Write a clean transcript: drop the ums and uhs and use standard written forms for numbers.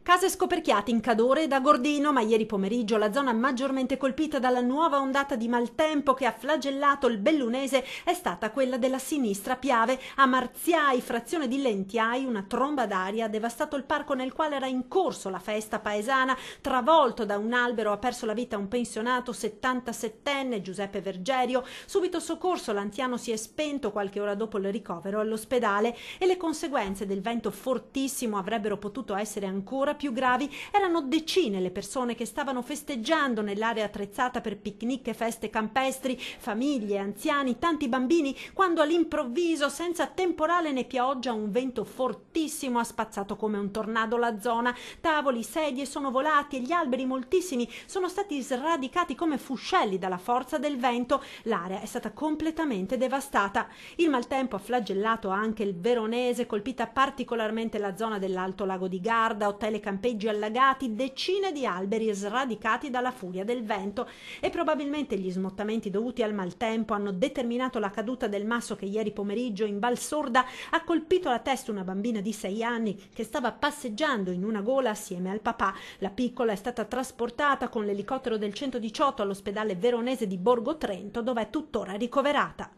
Case scoperchiate in Cadore e da Gordino, ma ieri pomeriggio la zona maggiormente colpita dalla nuova ondata di maltempo che ha flagellato il bellunese è stata quella della sinistra Piave. A Marziai, frazione di Lentiai, una tromba d'aria ha devastato il parco nel quale era in corso la festa paesana. Travolto da un albero ha perso la vita un pensionato 77enne, Giuseppe Vergerio. Subito soccorso, l'anziano si è spento qualche ora dopo il ricovero all'ospedale e le conseguenze del vento fortissimo avrebbero potuto essere ancora più gravi. Erano decine le persone che stavano festeggiando nell'area attrezzata per picnic e feste campestri, famiglie, anziani, tanti bambini, quando all'improvviso, senza temporale né pioggia, un vento fortissimo ha spazzato come un tornado la zona. Tavoli, sedie sono volati e gli alberi, moltissimi, sono stati sradicati come fuscelli dalla forza del vento. L'area è stata completamente devastata. Il maltempo ha flagellato anche il Veronese, colpita particolarmente la zona dell'Alto Lago di Garda, hotel e campeggi allagati, decine di alberi sradicati dalla furia del vento, e probabilmente gli smottamenti dovuti al maltempo hanno determinato la caduta del masso che ieri pomeriggio in Val Sorda ha colpito la testa una bambina di 6 anni che stava passeggiando in una gola assieme al papà. La piccola è stata trasportata con l'elicottero del 118 all'ospedale veronese di Borgo Trento, dove è tuttora ricoverata.